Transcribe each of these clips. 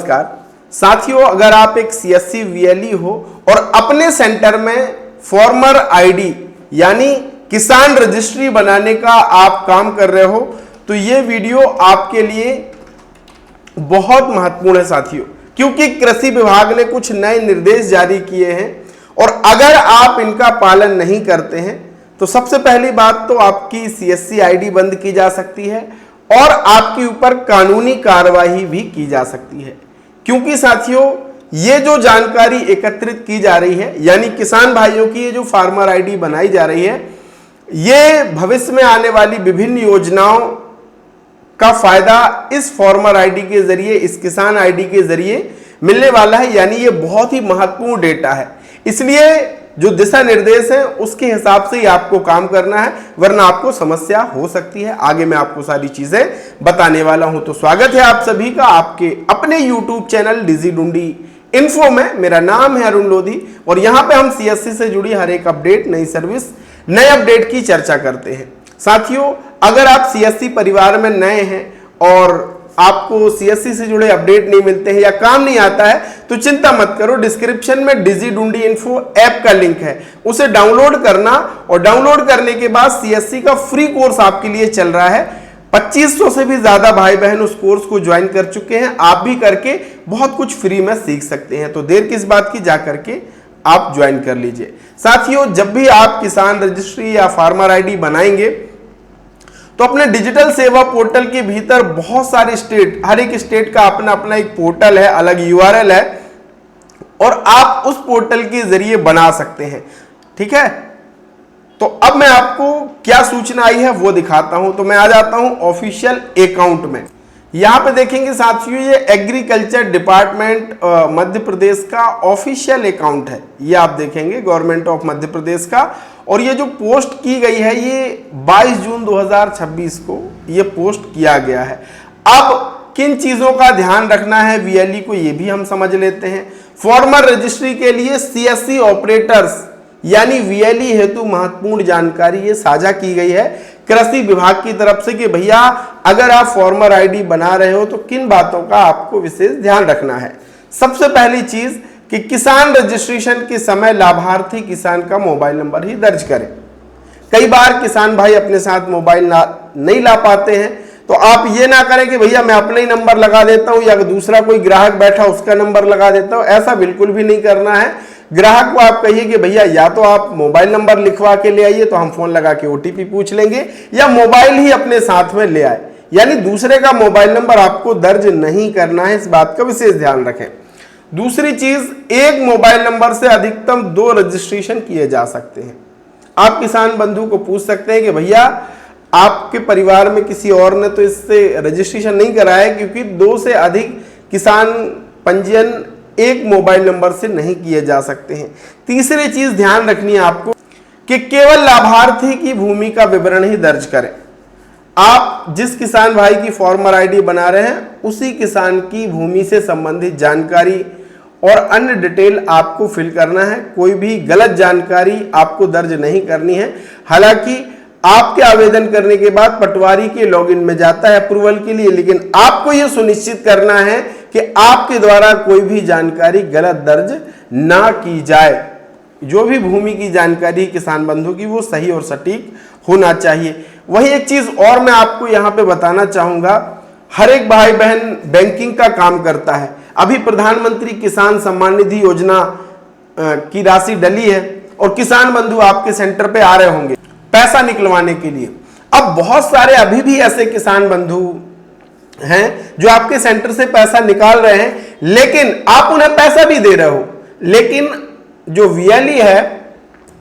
नमस्कार साथियों, अगर आप एक सीएससी वीएलई हो और अपने सेंटर में फॉर्मर आईडी यानी किसान रजिस्ट्री बनाने का आप काम कर रहे हो तो ये वीडियो आपके लिए बहुत महत्वपूर्ण है साथियों, क्योंकि कृषि विभाग ने कुछ नए निर्देश जारी किए हैं और अगर आप इनका पालन नहीं करते हैं तो सबसे पहली बात तो आपकी सीएससी आईडी बंद की जा सकती है और आपके ऊपर कानूनी कार्रवाई भी की जा सकती है। क्योंकि साथियों, ये जो जानकारी एकत्रित की जा रही है यानी किसान भाइयों की ये जो फार्मर आईडी बनाई जा रही है, ये भविष्य में आने वाली विभिन्न योजनाओं का फायदा इस फार्मर आईडी के जरिए, इस किसान आईडी के जरिए मिलने वाला है। यानी ये बहुत ही महत्वपूर्ण डेटा है, इसलिए जो दिशा निर्देश है उसके हिसाब से ही आपको काम करना है, वरना आपको समस्या हो सकती है। आगे मैं आपको सारी चीजें बताने वाला हूं। तो स्वागत है आप सभी का आपके अपने YouTube चैनल डिजी डुंडी इन्फो में। मेरा नाम है अरुण लोधी और यहां पे हम सीएससी से जुड़ी हर एक अपडेट, नई सर्विस, नए अपडेट की चर्चा करते हैं। साथियों, अगर आप सीएससी परिवार में नए हैं और आपको सीएससी से जुड़े अपडेट नहीं मिलते हैं या काम नहीं आता है तो चिंता मत करो, डिस्क्रिप्शन में डिजी डुंडी इन्फो ऐप का लिंक है, उसे डाउनलोड करना और डाउनलोड करने के बाद सीएससी का फ्री कोर्स आपके लिए चल रहा है। 2500 से भी ज्यादा भाई बहन उस कोर्स को ज्वाइन कर चुके हैं, आप भी करके बहुत कुछ फ्री में सीख सकते हैं। तो देर किस बात की, जा करके आप ज्वाइन कर लीजिए। साथियों, जब भी आप किसान रजिस्ट्री या फार्मर आईडी बनाएंगे तो अपने डिजिटल सेवा पोर्टल के भीतर बहुत सारे स्टेट, हर एक स्टेट का अपना अपना एक पोर्टल है, अलग यूआरएल है और आप उस पोर्टल के जरिए बना सकते हैं। ठीक है, तो अब मैं आपको क्या सूचना आई है वो दिखाता हूं। तो मैं आ जाता हूं ऑफिशियल अकाउंट में। यहां पे देखेंगे साथियों, ये एग्रीकल्चर डिपार्टमेंट मध्य प्रदेश का ऑफिशियल अकाउंट है। ये आप देखेंगे गवर्नमेंट ऑफ मध्य प्रदेश का, और ये जो पोस्ट की गई है ये 22 जून 2026 को ये पोस्ट किया गया है। अब किन चीजों का ध्यान रखना है वीएलई को, ये भी हम समझ लेते हैं। फॉर्मर रजिस्ट्री के लिए सीएससी ऑपरेटर्स यानी वीएलई हेतु महत्वपूर्ण जानकारी ये साझा की गई है कृषि विभाग की तरफ से कि भैया अगर आप फॉर्मर आईडी बना रहे हो तो किन बातों का आपको विशेष ध्यान रखना है। सबसे पहली चीज कि किसान रजिस्ट्रेशन के समय लाभार्थी किसान का मोबाइल नंबर ही दर्ज करें। कई बार किसान भाई अपने साथ मोबाइल नहीं ला पाते हैं, तो आप ये ना करें कि भैया मैं अपना ही नंबर लगा देता हूं या दूसरा कोई ग्राहक बैठा उसका नंबर लगा देता हूं। ऐसा बिल्कुल भी नहीं करना है। ग्राहक को आप कहिए कि भैया या तो आप मोबाइल नंबर लिखवा के ले आइए तो हम फोन लगा के ओटीपी पूछ लेंगे, या मोबाइल ही अपने साथ में ले आए, यानी दूसरे का मोबाइल नंबर आपको दर्ज नहीं करना है। इस बात का विशेष ध्यान रखें। दूसरी चीज, एक मोबाइल नंबर से अधिकतम 2 रजिस्ट्रेशन किए जा सकते हैं। आप किसान बंधु को पूछ सकते हैं कि भैया आपके परिवार में किसी और ने तो इससे रजिस्ट्रेशन नहीं कराया है, क्योंकि 2 से अधिक किसान पंजीयन एक मोबाइल नंबर से नहीं किए जा सकते हैं। तीसरी चीज ध्यान रखनी है आपको कि केवल लाभार्थी की भूमि का विवरण ही दर्ज करें। आप जिस किसान भाई की फॉर्मर आईडी बना रहे हैं उसी किसान की भूमि से संबंधित जानकारी और अन्य डिटेल आपको फिल करना है। कोई भी गलत जानकारी आपको दर्ज नहीं करनी है। हालांकि आपके आवेदन करने के बाद पटवारी के लॉगिन में जाता है अप्रूवल के लिए, लेकिन आपको यह सुनिश्चित करना है कि आपके द्वारा कोई भी जानकारी गलत दर्ज ना की जाए। जो भी भूमि की जानकारी किसान बंधु की वो सही और सटीक होना चाहिए। वही एक चीज और मैं आपको यहां पे बताना चाहूंगा, हर एक भाई बहन बैंकिंग का काम करता है। अभी प्रधानमंत्री किसान सम्मान निधि योजना की राशि डली है और किसान बंधु आपके सेंटर पे आ रहे होंगे पैसा निकलवाने के लिए। अब बहुत सारे अभी भी ऐसे किसान बंधु हैं जो आपके सेंटर से पैसा निकाल रहे हैं, लेकिन आप उन्हें पैसा भी दे रहे हो, लेकिन जो वीएलई है,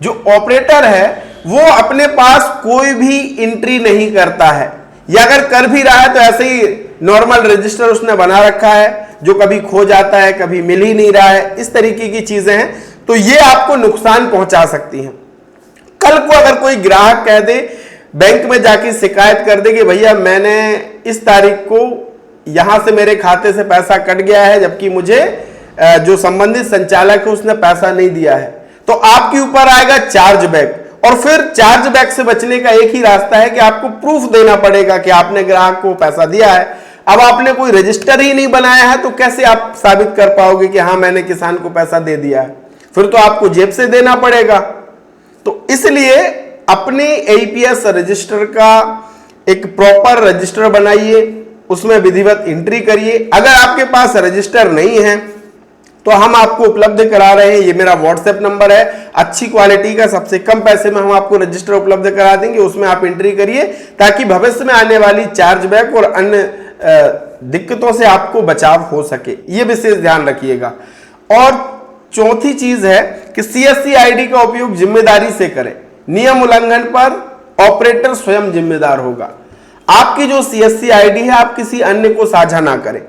जो ऑपरेटर है, वो अपने पास कोई भी एंट्री नहीं करता है, या अगर कर भी रहा है तो ऐसे ही नॉर्मल रजिस्टर उसने बना रखा है जो कभी खो जाता है, कभी मिल ही नहीं रहा है। इस तरीके की चीजें हैं, तो ये आपको नुकसान पहुंचा सकती हैं। कल को अगर कोई ग्राहक कह दे, बैंक में जाके शिकायत कर दे कि भैया मैंने इस तारीख को यहां से मेरे खाते से पैसा कट गया है, जबकि मुझे जो संबंधित संचालक है उसने पैसा नहीं दिया है, तो आपके ऊपर आएगा चार्ज बैक। और फिर चार्ज बैक से बचने का एक ही रास्ता है कि आपको प्रूफ देना पड़ेगा कि आपने ग्राहक को पैसा दिया है। अब आपने कोई रजिस्टर ही नहीं बनाया है तो कैसे आप साबित कर पाओगे कि हाँ मैंने किसान को पैसा दे दिया है? फिर तो आपको जेब से देना पड़ेगा। तो इसलिए अपने एईपीएस रजिस्टर का एक प्रॉपर रजिस्टर बनाइए, उसमें विधिवत एंट्री करिए। अगर आपके पास रजिस्टर नहीं है तो हम आपको उपलब्ध करा रहे हैं, ये मेरा व्हाट्सएप नंबर है, अच्छी क्वालिटी का सबसे कम पैसे में हम आपको रजिस्टर उपलब्ध करा देंगे। उसमें आप एंट्री करिए ताकि भविष्य में आने वाली चार्जबैक और अन्य दिक्कतों से आपको बचाव हो सके, ये विशेष ध्यान रखिएगा। और चौथी चीज है कि सीएससी आईडी का उपयोग जिम्मेदारी से करें। नियम उल्लंघन पर ऑपरेटर स्वयं जिम्मेदार होगा। आपकी जो सीएससी आईडी है आप किसी अन्य को साझा ना करें।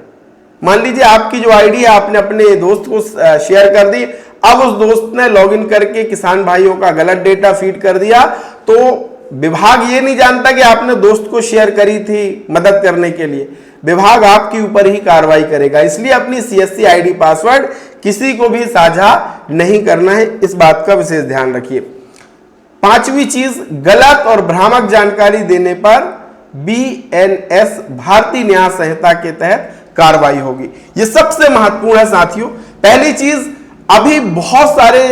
मान लीजिए आपकी जो आईडी है आपने अपने दोस्त को शेयर कर दी, अब उस दोस्त ने लॉगिन करके किसान भाइयों का गलत डेटा फीड कर दिया, तो विभाग ये नहीं जानता कि आपने दोस्त को शेयर करी थी मदद करने के लिए। विभाग आपके ऊपर ही कार्रवाई करेगा। इसलिए अपनी सीएससी आईडी पासवर्ड किसी को भी साझा नहीं करना है, इस बात का विशेष ध्यान रखिए। पांचवी चीज, गलत और भ्रामक जानकारी देने पर बीएनएस भारतीय न्याय संहिता के तहत कार्रवाई होगी। ये सबसे महत्वपूर्ण है साथियों। पहली चीज, अभी बहुत सारे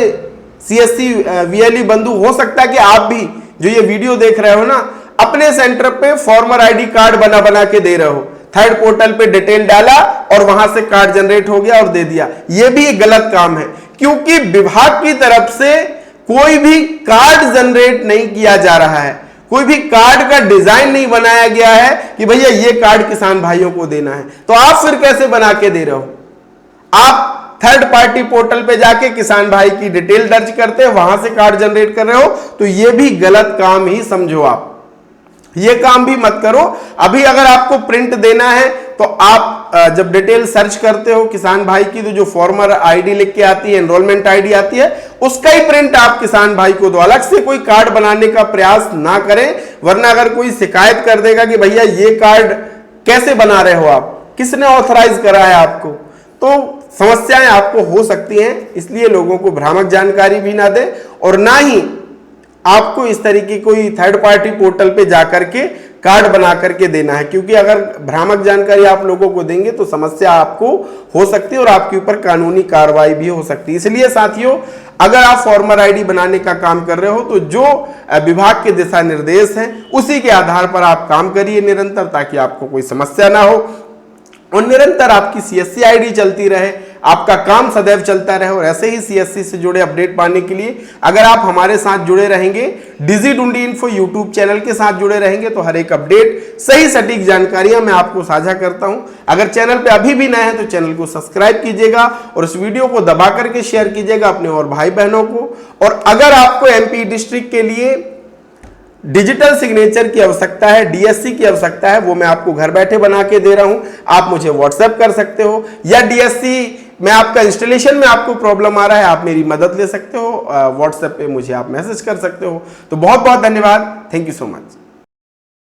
सीएससी वीएलई बंधु, हो सकता है कि आप भी जो ये वीडियो देख रहे हो ना, अपने सेंटर पे फॉर्मर आईडी कार्ड बना के दे रहे हो। थर्ड पोर्टल पे डिटेल डाला और वहां से कार्ड जनरेट हो गया और दे दिया। यह भी एक गलत काम है, क्योंकि विभाग की तरफ से कोई भी कार्ड जनरेट नहीं किया जा रहा है, कोई भी कार्ड का डिजाइन नहीं बनाया गया है कि भैया ये कार्ड किसान भाइयों को देना है। तो आप फिर कैसे बना के दे रहे हो? आप थर्ड पार्टी पोर्टल पे जाके किसान भाई की डिटेल दर्ज करते हैं, वहां से कार्ड जनरेट कर रहे हो, तो ये भी गलत काम ही समझो। आप ये काम भी मत करो। अभी अगर आपको प्रिंट देना है तो आप जब डिटेल सर्च करते हो किसान भाई की, तो जो फॉर्मर आईडी लिख के आती है, एनरोलमेंट आईडी आती है, उसका ही प्रिंट आप किसान भाई को दो। अलग से कोई कार्ड बनाने का प्रयास ना करें, वरना अगर कोई शिकायत कर देगा कि भैया ये कार्ड कैसे बना रहे हो आप, किसने ऑथराइज करा है आपको, तो समस्याएं आपको हो सकती हैं। इसलिए लोगों को भ्रामक जानकारी भी ना दें और ना ही आपको इस तरीके कोई थर्ड पार्टी पोर्टल पे जाकर के कार्ड बना करके देना है, क्योंकि अगर भ्रामक जानकारी आप लोगों को देंगे तो समस्या आपको हो सकती है और आपके ऊपर कानूनी कार्रवाई भी हो सकती है। इसलिए साथियों, अगर आप फॉर्मर आईडी बनाने का काम कर रहे हो तो जो विभाग के दिशा निर्देश हैं उसी के आधार पर आप काम करिए निरंतर, ताकि आपको कोई समस्या ना हो और निरंतर आपकी सीएससी आईडी चलती रहे, आपका काम सदैव चलता रहे। और ऐसे ही सीएससी से जुड़े अपडेट पाने के लिए अगर आप हमारे साथ जुड़े रहेंगे, डिजिटुंडी इन्फो यूट्यूब चैनल के साथ जुड़े रहेंगे, तो हर एक अपडेट, सही सटीक जानकारियां मैं आपको साझा करता हूं। अगर चैनल पे अभी भी नए हैं तो चैनल को सब्सक्राइब कीजिएगा और इस वीडियो को दबा करके शेयर कीजिएगा अपने और भाई बहनों को। और अगर आपको एमपी डिस्ट्रिक्ट के लिए डिजिटल सिग्नेचर की आवश्यकता है, डीएससी की आवश्यकता है, वो मैं आपको घर बैठे बना के दे रहा हूं। आप मुझे व्हाट्सएप कर सकते हो, या डीएससी में आपका इंस्टॉलेशन में आपको प्रॉब्लम आ रहा है, आप मेरी मदद ले सकते हो, व्हाट्सएप पे मुझे आप मैसेज कर सकते हो। तो बहुत बहुत धन्यवाद, थैंक यू सो मच।